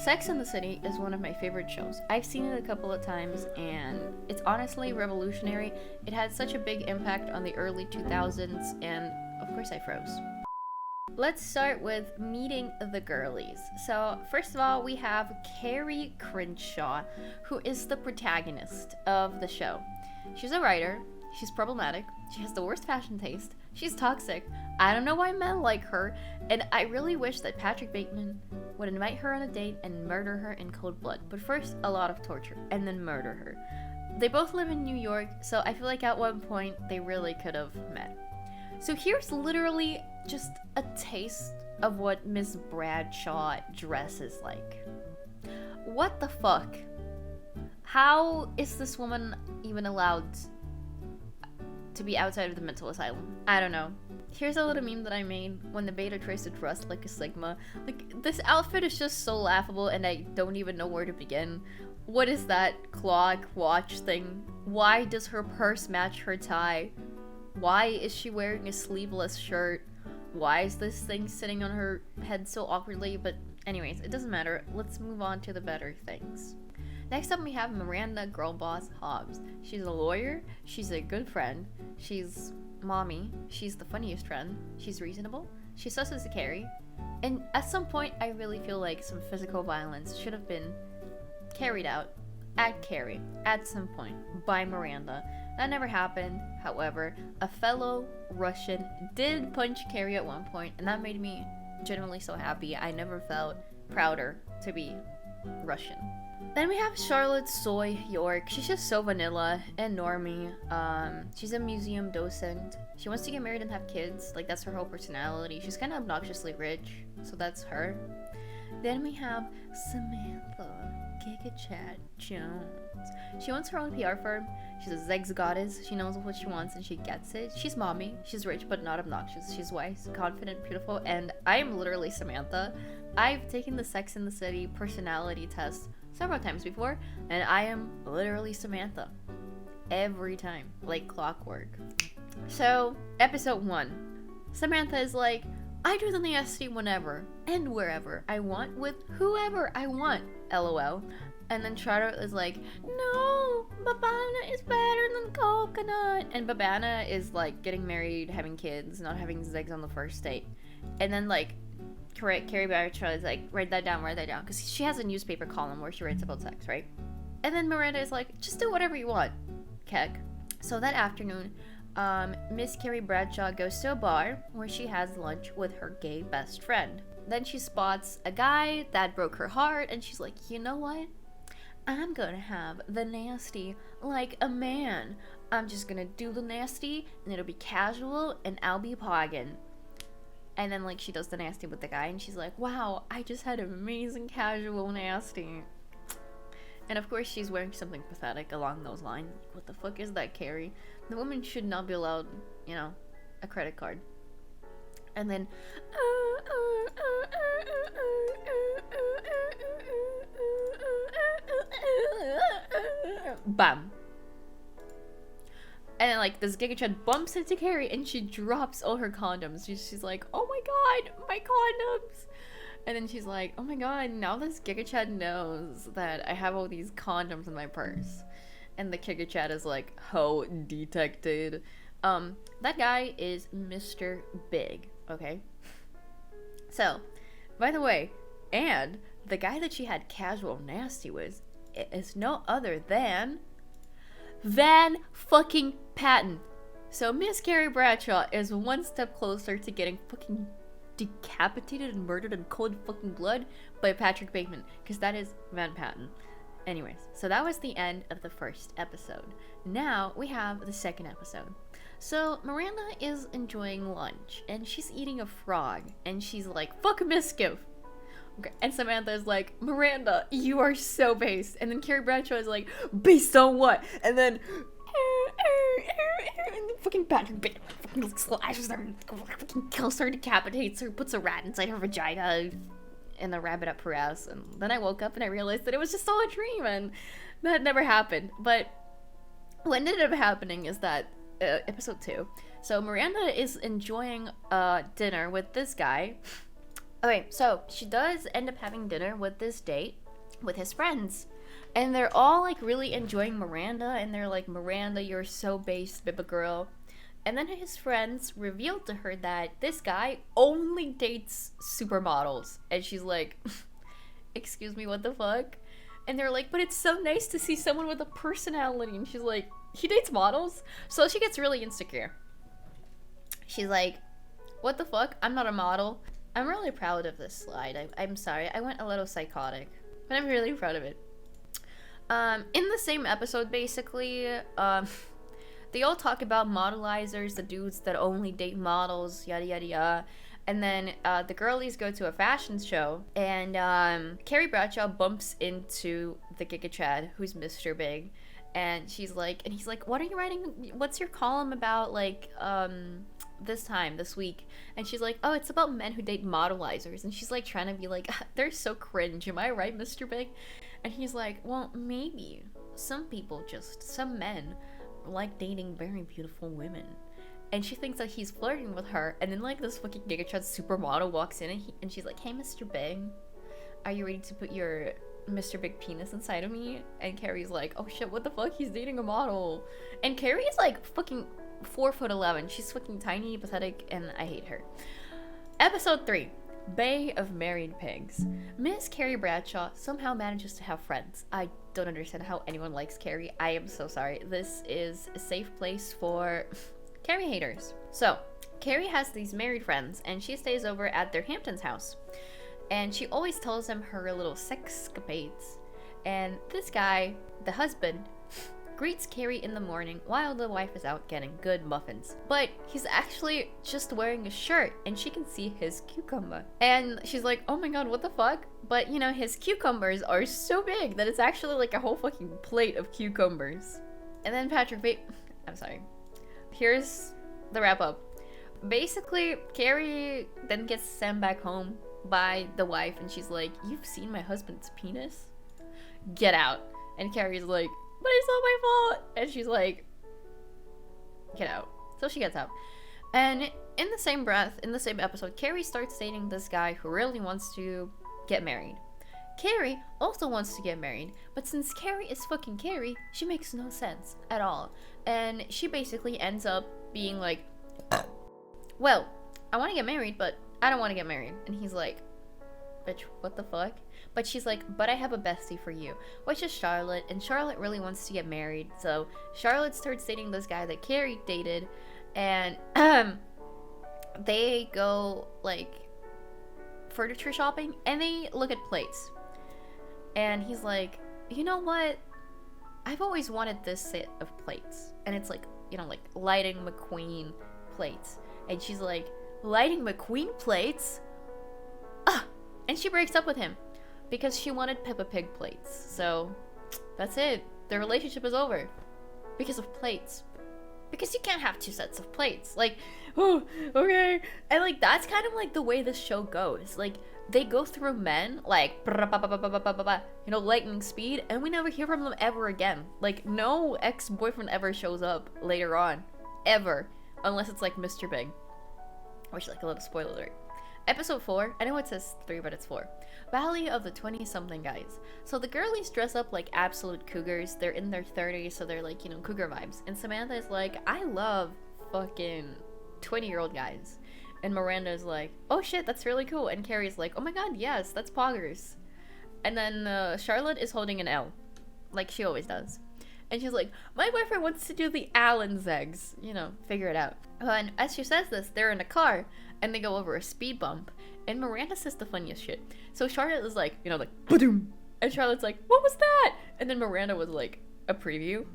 Sex and the City is one of my favorite shows. I've seen it a couple of times, and it's honestly revolutionary. It had such a big impact on the early 2000s, and of course I froze. Let's start with meeting the girlies. So, first of all, we have Carrie Crenshaw, who is the protagonist of the show. She's a writer, she's problematic, she has the worst fashion taste, she's toxic, I don't know why men like her, and I really wish that Patrick Bateman would invite her on a date and murder her in cold blood. But first, a lot of torture, and then murder her. They both live in New York, so I feel like at one point they really could have met. So here's literally just a taste of what Miss Bradshaw dresses like. What the fuck? How is this woman even allowed to be outside of the mental asylum? I don't know. Here's a little meme that I made when the beta tries to dress like a Sigma. Like, this outfit is just so laughable and I don't even know where to begin. What is that clock watch thing? Why does her purse match her tie? Why is she wearing a sleeveless shirt? Why is this thing sitting on her head so awkwardly? But anyways, it doesn't matter. Let's move on to the better things. Next up we have Miranda Girlboss Hobbs. She's a lawyer, she's a good friend, she's mommy, she's the funniest friend, she's reasonable, she's sus as a Carrie, and at some point I really feel like some physical violence should have been carried out at Carrie at some point by Miranda. That never happened. However, a fellow Russian did punch Carrie at one point, and that made me genuinely so happy. I never felt prouder to be Russian. Then we have Charlotte Soy York. She's just so vanilla and normie. She's a museum docent. She wants to get married and have kids. Like, that's her whole personality. She's kind of obnoxiously rich, so that's her. Then we have Samantha Giga Chad Jones. She wants her own PR firm. She's a Zeggs goddess. She knows what she wants and she gets it. She's mommy. She's rich but not obnoxious. She's wise, confident, beautiful, and I am literally Samantha. I've taken the Sex and the City personality test several times before, and I am literally Samantha. Every time. Like clockwork. So, episode 1. Samantha is like, I do the nasty whenever and wherever I want with whoever I want, LOL. And then Charlotte is like, no, Babana is better than coconut. And Babana is like getting married, having kids, not having Zeggs on the first date. And then like, Carrie Bradshaw is like, write that down, because she has a newspaper column where she writes about sex, right? And then Miranda is like, just do whatever you want, keg. So that afternoon, Miss Carrie Bradshaw goes to a bar where she has lunch with her gay best friend. Then she spots a guy that broke her heart, and she's like, you know what? I'm gonna have the nasty like a man. I'm just gonna do the nasty, and it'll be casual, and I'll be poggin'. And then, like, she does the nasty with the guy, and she's like, wow, I just had an amazing casual nasty. And of course, she's wearing something pathetic along those lines. What the fuck is that, Carrie? The woman should not be allowed, you know, a credit card. And then, bam. And then, like, this Giga Chad bumps into Carrie, and she drops all her condoms. She's like, oh my god, my condoms. And then she's like, oh my god, now this Giga Chad knows that I have all these condoms in my purse. And the Giga Chad is like, ho, detected. That guy is Mr. Big, okay? So, by the way, and the guy that she had casual nasty with is no other than Van fucking Patten. So Miss Carrie Bradshaw is one step closer to getting fucking decapitated and murdered in cold fucking blood by Patrick Bateman, because that is Van Patten. Anyways, so that was the end of the first episode. Now we have the second episode. So Miranda is enjoying lunch, and she's eating a frog, and she's like, fuck mischief. Okay. And Samantha is like, Miranda, you are so based. And then Carrie Bradshaw is like, based on what? And then fucking Patrick Bateman fucking slashes her, fucking kills her, decapitates her, puts a rat inside her vagina and the rabbit up her ass. And then I woke up and I realized that it was just all a dream, and that never happened. But what ended up happening is that episode 2. So Miranda is enjoying dinner with this guy, Okay, so she does end up having dinner with this date with his friends. And they're all like really enjoying Miranda, and they're like, Miranda, you're so base, baby girl. And then his friends revealed to her that this guy only dates supermodels. And she's like, excuse me, what the fuck? And they're like, but it's so nice to see someone with a personality. And she's like, he dates models? So she gets really insecure. She's like, what the fuck? I'm not a model. I'm really proud of this slide. I'm sorry. I went a little psychotic. But I'm really proud of it. In the same episode, basically, they all talk about modelizers, the dudes that only date models, yada yada yada. And then the girlies go to a fashion show, and Carrie Bradshaw bumps into the Giga Chad, who's Mr. Big, and he's like, what are you writing? What's your column about? Like, this week? And she's like, oh, it's about men who date modelizers. And she's like trying to be like, they're so cringe. Am I right, Mr. Big? And he's like, well, maybe some men like dating very beautiful women. And she thinks that he's flirting with her. And then like this fucking Giga Chad supermodel walks in, and she's like, hey, Mr. Big, are you ready to put your Mr. Big penis inside of me? And Carrie's like, oh shit, what the fuck? He's dating a model. And Carrie is like fucking 4'11". She's fucking tiny, pathetic, and I hate her. Episode 3. Bay of Married Pigs. Miss Carrie Bradshaw somehow manages to have friends. I don't understand how anyone likes Carrie. I am so sorry. This is a safe place for Carrie haters. So, Carrie has these married friends, and she stays over at their Hamptons house. And she always tells them her little sexcapades. And this guy, the husband, greets Carrie in the morning while the wife is out getting good muffins. But he's actually just wearing a shirt, and she can see his cucumber. And she's like, oh my god, what the fuck? But, you know, his cucumbers are so big that it's actually like a whole fucking plate of cucumbers. And then I'm sorry. Here's the wrap up. Basically, Carrie then gets sent back home by the wife, and she's like, you've seen my husband's penis? Get out. And Carrie's like, but it's not my fault. And she's like, get out. So she gets out. And in the same breath, in the same episode, Carrie starts dating this guy who really wants to get married. Carrie also wants to get married, but since Carrie is fucking Carrie, she makes no sense at all. And she basically ends up being like, well, I want to get married, but I don't want to get married. And he's like, bitch, what the fuck? But she's like, but I have a bestie for you, which is Charlotte, and Charlotte really wants to get married. So Charlotte starts dating this guy that Carrie dated, and they go like furniture shopping, and they look at plates. And he's like, you know what? I've always wanted this set of plates. And it's like, you know, like Lighting McQueen plates. And she's like, Lighting McQueen plates? And she breaks up with him because she wanted Peppa Pig plates. So that's it. The relationship is over because of plates. Because you can't have two sets of plates. Like, oh, okay. And like that's kind of like the way this show goes. Like they go through men like, you know, lightning speed, and we never hear from them ever again. Like no ex-boyfriend ever shows up later on, ever, unless it's like Mr. Big, which like a little spoiler alert. Episode 4, I know it says 3, but it's 4. Valley of the 20-something guys. So the girlies dress up like absolute cougars. They're in their 30s, so they're like, you know, cougar vibes. And Samantha is like, I love fucking 20-year-old guys. And Miranda is like, oh shit, that's really cool. And Carrie's like, oh my god, yes, that's poggers. And then Charlotte is holding an L, like she always does. And she's like, my boyfriend wants to do the Allen Zeggs. You know, figure it out. And as she says this, they're in a car, and they go over a speed bump. And Miranda says the funniest shit. So Charlotte is like, you know, like, ba-doom. And Charlotte's like, what was that? And then Miranda was like, a preview.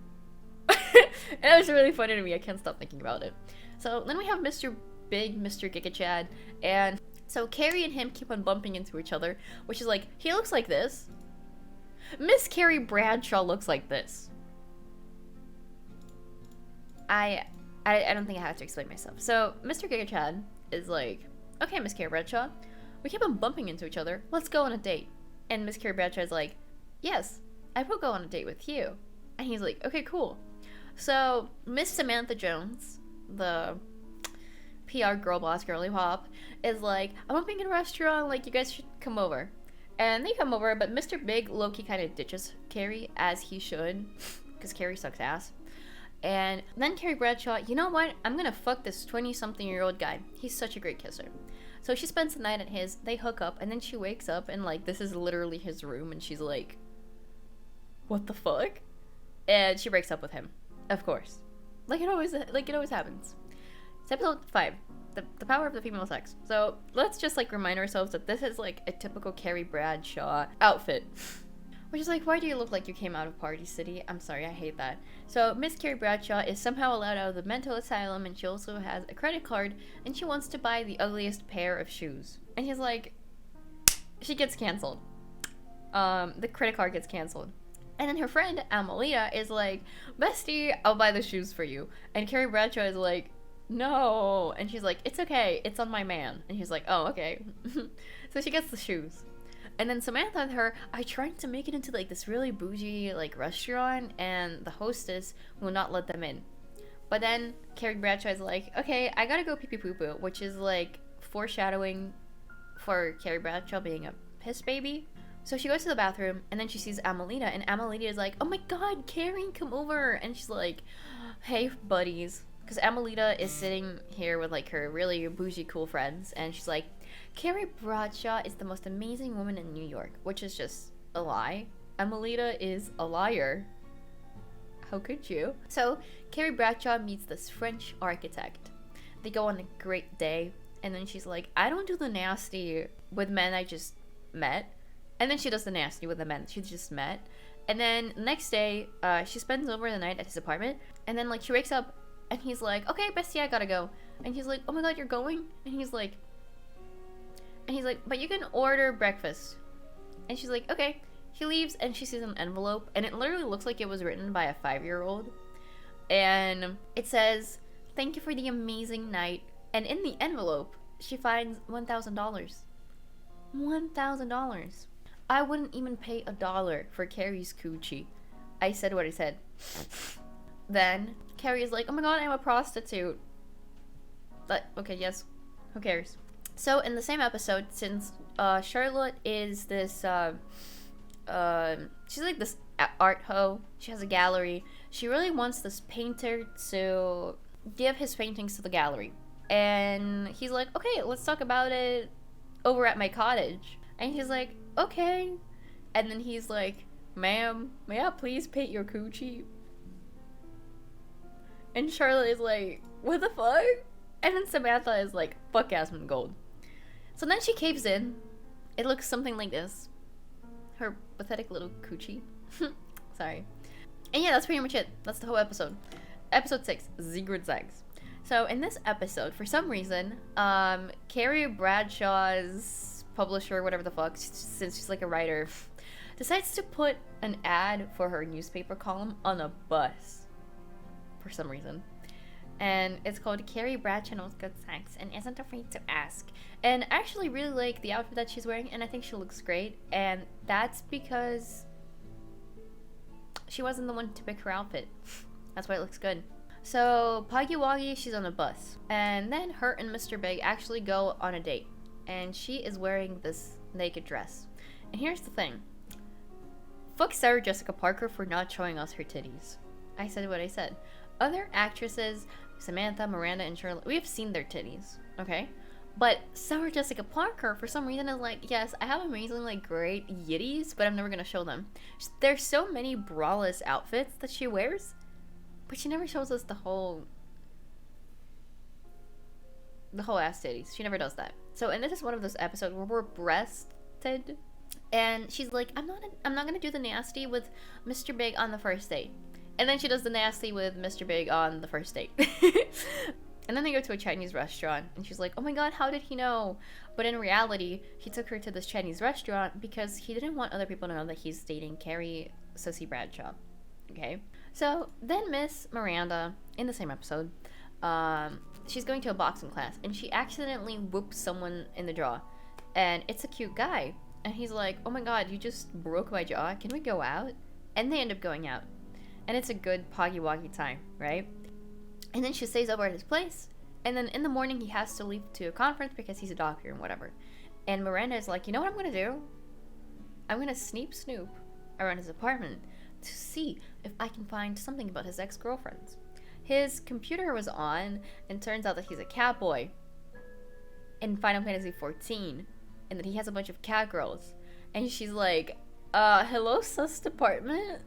And it was really funny to me. I can't stop thinking about it. So then we have Mr. Big, Mr. Giga Chad. And so Carrie and him keep on bumping into each other, which is like, he looks like this. Miss Carrie Bradshaw looks like this. I don't think I have to explain myself. So Mr. Giga Chad is like, okay, Miss Carrie Bradshaw, we keep on bumping into each other. Let's go on a date. And Miss Carrie Bradshaw is like, yes, I will go on a date with you. And he's like, okay, cool. So Miss Samantha Jones, the PR girl boss, girly pop, is like, I'm opening a restaurant, like, you guys should come over. And they come over, but Mr. Big low-key kind of ditches Carrie, as he should, because Carrie sucks ass. And then Carrie Bradshaw, you know what? I'm gonna fuck this 20-something-year-old guy. He's such a great kisser. So she spends the night at his, they hook up, and then she wakes up, and, like, this is literally his room, and she's like, what the fuck? And she breaks up with him, of course. Like it always happens. It's episode 5, the power of the female sex. So let's just, like, remind ourselves that this is, like, a typical Carrie Bradshaw outfit. Which is like, why do you look like you came out of Party City? I'm sorry, I hate that. So Miss Carrie Bradshaw is somehow allowed out of the mental asylum, and she also has a credit card, and she wants to buy the ugliest pair of shoes. And she's like, she gets canceled. The credit card gets canceled. And then her friend, Amelia, is like, bestie, I'll buy the shoes for you. And Carrie Bradshaw is like, no. And she's like, it's okay, it's on my man. And he's like, oh, okay. So she gets the shoes. And then Samantha and her are trying to make it into, like, this really bougie, like, restaurant, and the hostess will not let them in. But then Carrie Bradshaw is like, okay, I gotta go pee pee poo poo, which is, like, foreshadowing for Carrie Bradshaw being a piss baby. So she goes to the bathroom, and then she sees Amelita, and Amelita is like, oh my god, Carrie, come over. And she's like, hey, buddies. Because Amelita is sitting here with, like, her really bougie cool friends, and she's like, Carrie Bradshaw is the most amazing woman in New York, which is just a lie. Amelita is a liar. How could you? So Carrie Bradshaw meets this French architect. They go on a great day, and then she's like, I don't do the nasty with men I just met. And then she does the nasty with the men she just met. And then next day, she spends over the night at his apartment, and then, like, she wakes up, and he's like, okay, bestie, I gotta go. And he's like, oh my god, you're going? And he's like, but you can order breakfast. And she's like, okay. He leaves, and she sees an envelope, and it literally looks like it was written by a 5-year-old. And it says, thank you for the amazing night. And in the envelope, she finds $1,000. $1,000. I wouldn't even pay $1 for Carrie's coochie. I said what I said. Then Carrie is like, oh my god, I'm a prostitute. But, okay, yes. Who cares? So, in the same episode, since Charlotte is this, she's like this art hoe. She has a gallery. She really wants this painter to give his paintings to the gallery. And he's like, okay, let's talk about it over at my cottage. And he's like, okay. And then he's like, ma'am, may I please paint your coochie? And Charlotte is like, what the fuck? And then Samantha is like, fuck Asmund Gold. So then she caves in. It looks something like this. Her pathetic little coochie. Sorry. And yeah, that's pretty much it. That's the whole episode. Episode 6, Seggs. So in this episode, for some reason, Carrie Bradshaw's publisher, whatever the fuck, since she's like a writer, decides to put an ad for her newspaper column on a bus. For some reason. And it's called Carrie Bradshaw Knows Good Sex and Isn't Afraid to Ask. And I actually really like the outfit that she's wearing, and I think she looks great. And that's because she wasn't the one to pick her outfit. That's why it looks good. So, Poggy Woggy, she's on a bus. And then her and Mr. Big actually go on a date. And she is wearing this naked dress. And here's the thing. Fuck Sarah Jessica Parker for not showing us her titties. I said what I said. Other actresses, Samantha, Miranda, and Charlotte, we have seen their titties, okay? But Sarah Jessica Parker, for some reason, is like, yes, I have amazing, like, great yitties, but I'm never gonna show them. There's so many braless outfits that she wears, but she never shows us the whole ass titties. She never does that. So, and this is one of those episodes where we're breasted, and she's like, I'm not gonna do the nasty with Mr. Big on the first date. And then she does the nasty with Mr. Big on the first date. And then they go to a Chinese restaurant, and she's like, oh my god, how did he know? But in reality, he took her to this Chinese restaurant because he didn't want other people to know that he's dating Carrie Sissy Bradshaw. Okay? So, then Miss Miranda, in the same episode, she's going to a boxing class, and she accidentally whoops someone in the jaw. And it's a cute guy. And he's like, oh my god, you just broke my jaw. Can we go out? And they end up going out. And it's a good poggy-woggy time, right? And then she stays over at his place, And then in the morning, he has to leave to a conference because he's a doctor and whatever. And Miranda is like, you know what I'm going to do? I'm going to snoop around his apartment to see if I can find something about his ex-girlfriends. His computer was on, and turns out that he's a cat boy in Final Fantasy XIV, and that he has a bunch of cat girls. And she's like, hello, sus department?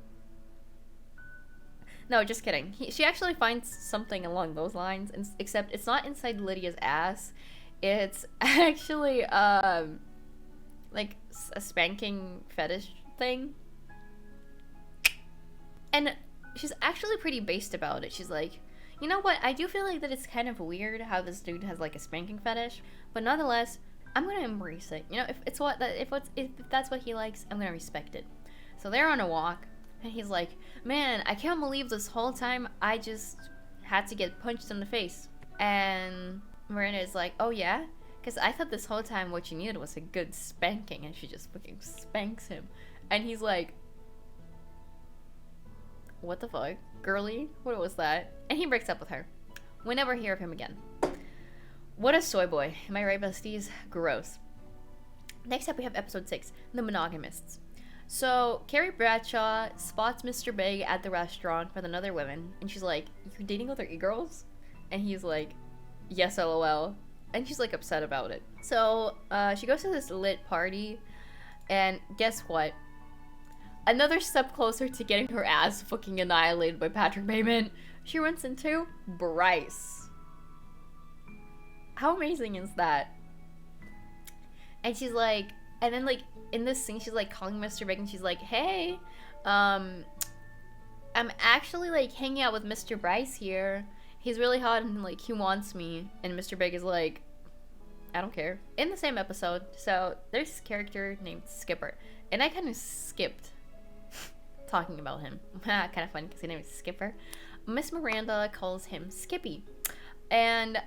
No, just kidding. She actually finds something along those lines, except it's not inside Lydia's ass. It's actually, like, a spanking fetish thing. And she's actually pretty based about it. She's like, you know what? I do feel like that it's kind of weird how this dude has, like, a spanking fetish. But nonetheless, I'm gonna embrace it. You know, if that's what he likes, I'm gonna respect it. So they're on a walk. And he's like, man, I can't believe this whole time I just had to get punched in the face. And Miranda is like, oh yeah? Because I thought this whole time what you needed was a good spanking. And she just fucking spanks him. And he's like, what the fuck? Girly? What was that? And he breaks up with her. We never hear of him again. What a soy boy. Am I right, besties? Gross. Next up we have episode 6, The Monogamists. So, Carrie Bradshaw spots Mr. Big at the restaurant with another woman, and she's like, you're dating other e-girls? And he's like, yes, lol. And she's like upset about it. So, she goes to this lit party, and guess what? Another step closer to getting her ass fucking annihilated by Patrick Bateman. She runs into Bryce. How amazing is that? And she's like, and then like, in this scene, she's like calling Mr. Big and she's like, hey, I'm actually like hanging out with Mr. Bryce here. He's really hot and like he wants me. And Mr. Big is like, I don't care. In the same episode, so there's this character named Skipper. And I kind of skipped talking about him. Kind of funny because his name is Skipper. Miss Miranda calls him Skippy. And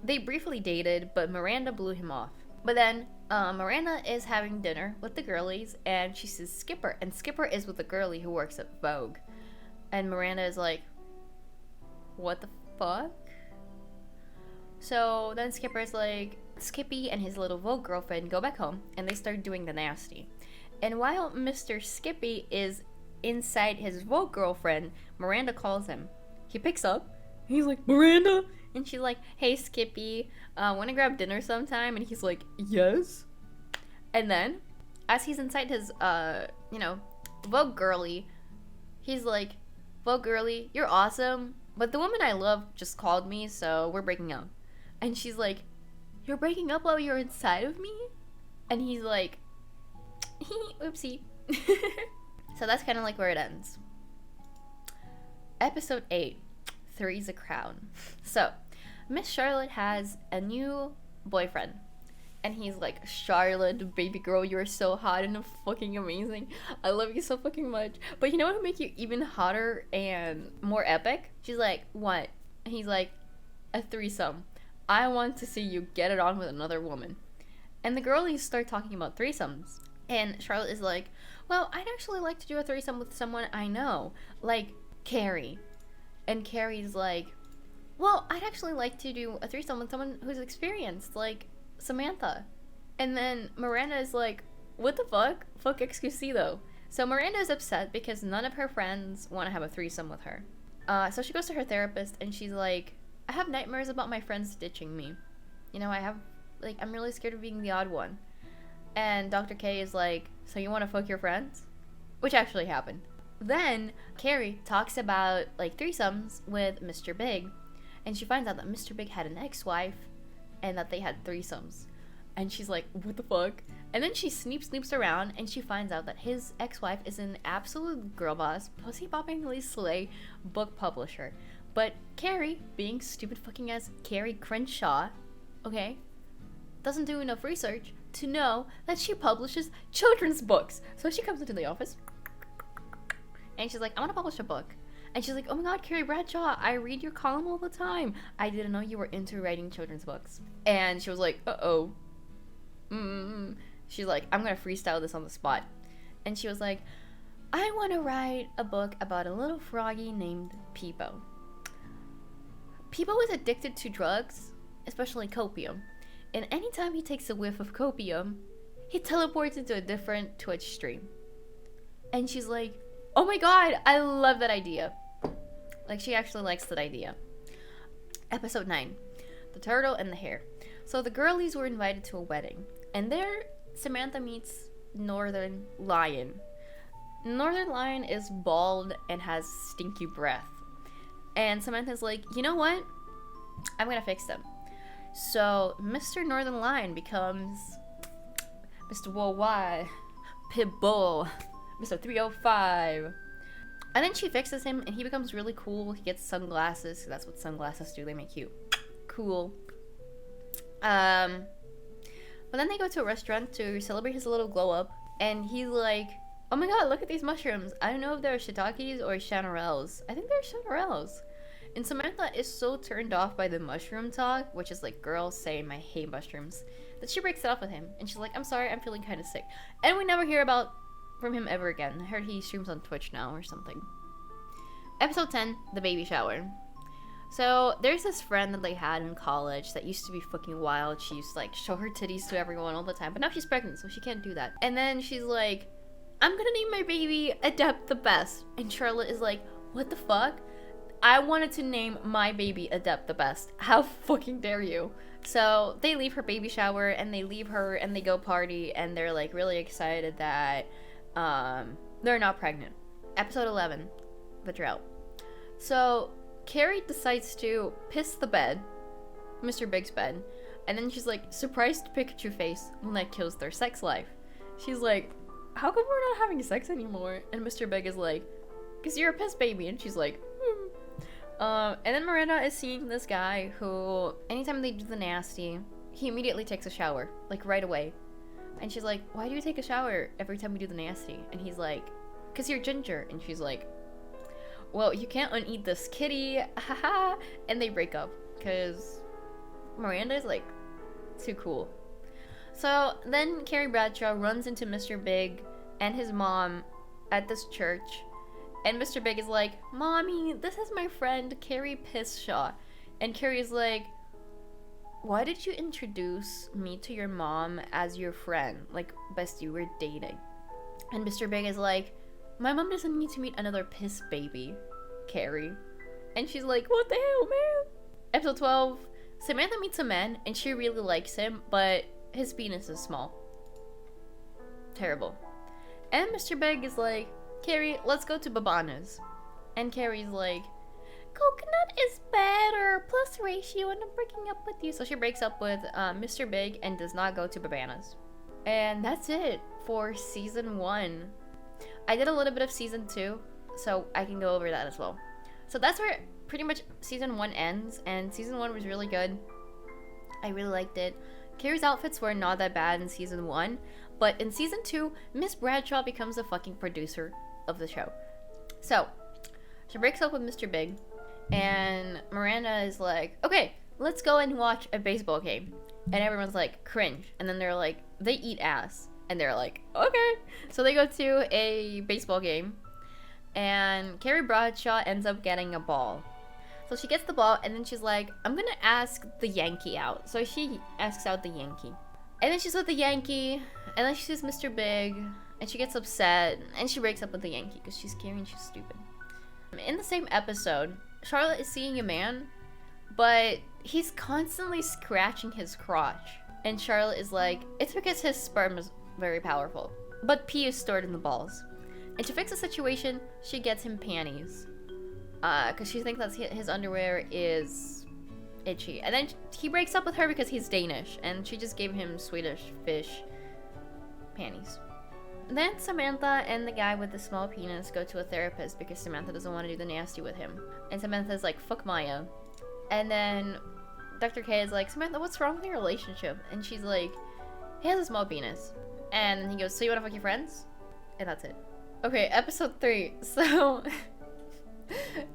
they briefly dated, but Miranda blew him off. But then Miranda is having dinner with the girlies, and she sees Skipper, and Skipper is with the girlie who works at Vogue. And Miranda is like, what the fuck? So then Skipper is like, Skippy and his little Vogue girlfriend go back home, and they start doing the nasty. And while Mr. Skippy is inside his Vogue girlfriend, Miranda calls him. He picks up, he's like, Miranda? And she's like, hey, Skippy, wanna grab dinner sometime? And he's like, yes. And then, as he's inside his, Vogue girly, he's like, Vogue girly, you're awesome, but the woman I love just called me, so we're breaking up. And she's like, you're breaking up while you're inside of me? And he's like, oopsie. So that's kind of like where it ends. Episode 8, Three's a Crown. So, Miss Charlotte has a new boyfriend. And he's like, Charlotte, baby girl, you're so hot and fucking amazing. I love you so fucking much. But you know what would make you even hotter and more epic? She's like, what? And he's like, a threesome. I want to see you get it on with another woman. And the girlies start talking about threesomes. And Charlotte is like, well, I'd actually like to do a threesome with someone I know. Like, Carrie. And Carrie's like, well, I'd actually like to do a threesome with someone who's experienced, like Samantha. And then Miranda is like, what the fuck? Fuck XQC though. So Miranda is upset because none of her friends want to have a threesome with her. So she goes to her therapist and she's like, I have nightmares about my friends ditching me. You know, I'm really scared of being the odd one. And Dr. K is like, so you want to fuck your friends? Which actually happened. Then Carrie talks about like threesomes with Mr. Big, and she finds out that Mr. Big had an ex-wife and that they had threesomes. And she's like, what the fuck? And then she sneaks around and she finds out that his ex-wife is an absolute girl boss, pussy-poppingly slay book publisher. But Carrie, being stupid fucking ass Carrie Crenshaw, okay, doesn't do enough research to know that she publishes children's books. So she comes into the office and she's like, I want to publish a book. And she's like, oh my god, Carrie Bradshaw, I read your column all the time. I didn't know you were into writing children's books. And she was like, uh-oh. She's like, I'm gonna freestyle this on the spot. And she was like, I want to write a book about a little froggy named Peepo. People is addicted to drugs, especially copium. And anytime he takes a whiff of copium, he teleports into a different Twitch stream. And she's like, oh my god, I love that idea. Like, she actually likes that idea. Episode 9. The Turtle and the Hare. So the girlies were invited to a wedding. And there, Samantha meets Northern Lion. Northern Lion is bald and has stinky breath. And Samantha's like, you know what? I'm gonna fix them. So Mr. Northern Lion becomes Mr. Worldwide, Pitbull, Mr. 305. And then she fixes him and he becomes really cool. He gets sunglasses. That's what sunglasses do. They make you cool. But then they go to a restaurant to celebrate his little glow up. And he's like, oh my god, look at these mushrooms. I don't know if they're shiitakes or chanterelles. I think they're chanterelles. And Samantha is so turned off by the mushroom talk, which is like girls saying I hate mushrooms, that she breaks it off with him. And she's like, I'm sorry, I'm feeling kind of sick. And we never hear from him ever again. I heard he streams on Twitch now or something. Episode 10, the baby shower. So there's this friend that they had in college that used to be fucking wild. She used to like show her titties to everyone all the time, but now she's pregnant, so she can't do that. And then she's like, I'm gonna name my baby Adept the Best. And Charlotte is like, what the fuck? I wanted to name my baby Adept the Best. How fucking dare you? So they leave her baby shower and they leave her and they go party and they're like really excited that they're not pregnant. Episode 11, the Drought. So Carrie decides to piss the bed, Mr. Big's bed, and then she's like, surprised Pikachu face when that kills their sex life. She's like, how come we're not having sex anymore? And Mr. Big is like, because you're a piss baby. And she's like, and then Miranda is seeing this guy who, anytime they do the nasty, he immediately takes a shower, like right away. And she's like, why do you take a shower every time we do the nasty? And he's like, because you're ginger. And she's like, well, you can't uneat this kitty, haha. And they break up, because Miranda is like, too cool. So then Carrie Bradshaw runs into Mr. Big and his mom at this church. And Mr. Big is like, Mommy, this is my friend Carrie Pisshaw. And Carrie is like, why did you introduce me to your mom as your friend? Like, bestie, we're dating. And Mr. Big is like, my mom doesn't need to meet another piss baby, Carrie. And she's like, what the hell, man? Episode 12, Samantha meets a man and she really likes him, but his penis is small. Terrible. And Mr. Big is like, Carrie, let's go to Babana's. And Carrie's like, coconut is better, plus ratio, and I'm breaking up with you. So she breaks up with Mr. Big and does not go to Babana's. And that's it for season 1. I did a little bit of season 2, so I can go over that as well. So that's where pretty much season 1 ends, and season 1 was really good. I really liked it. Carrie's outfits were not that bad in season 1, but in season 2, Miss Bradshaw becomes the fucking producer of the show. So, she breaks up with Mr. Big, and Miranda is like, okay, let's go and watch a baseball game. And everyone's like, cringe. And then they're like, they eat ass. And they're like, okay. So they go to a baseball game, and Carrie Bradshaw ends up getting a ball. So she gets the ball, and then she's like, I'm gonna ask the Yankee out. So she asks out the Yankee. And then she's with the Yankee, and then she sees Mr. Big, and she gets upset, and she breaks up with the Yankee because she's Carrie and she's stupid. In the same episode, Charlotte is seeing a man, but he's constantly scratching his crotch. And Charlotte is like, it's because his sperm is very powerful. But pee is stored in the balls. And to fix the situation, she gets him panties. Because she thinks that his underwear is itchy. And then he breaks up with her because he's Danish. And she just gave him Swedish fish panties. Then Samantha and the guy with the small penis go to a therapist because Samantha doesn't want to do the nasty with him. And Samantha's like, fuck Maya. And then Dr. K is like, Samantha, what's wrong with your relationship? And she's like, he has a small penis. And then he goes, so you want to fuck your friends? And that's it. Okay, episode 3. So,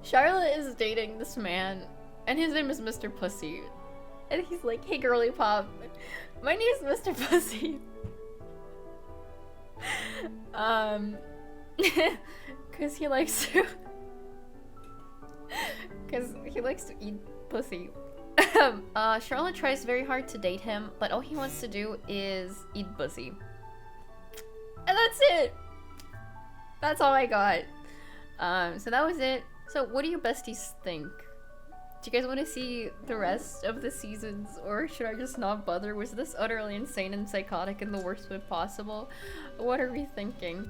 Charlotte is dating this man, and his name is Mr. Pussy. And he's like, hey girly pop, my name is Mr. Pussy. Cause he likes to eat pussy. Charlotte tries very hard to date him, but all he wants to do is eat pussy. And that's it! That's all I got. So that was it. So what do you besties think? Do you guys want to see the rest of the seasons, or should I just not bother? Was this utterly insane and psychotic in the worst way possible? What are we thinking?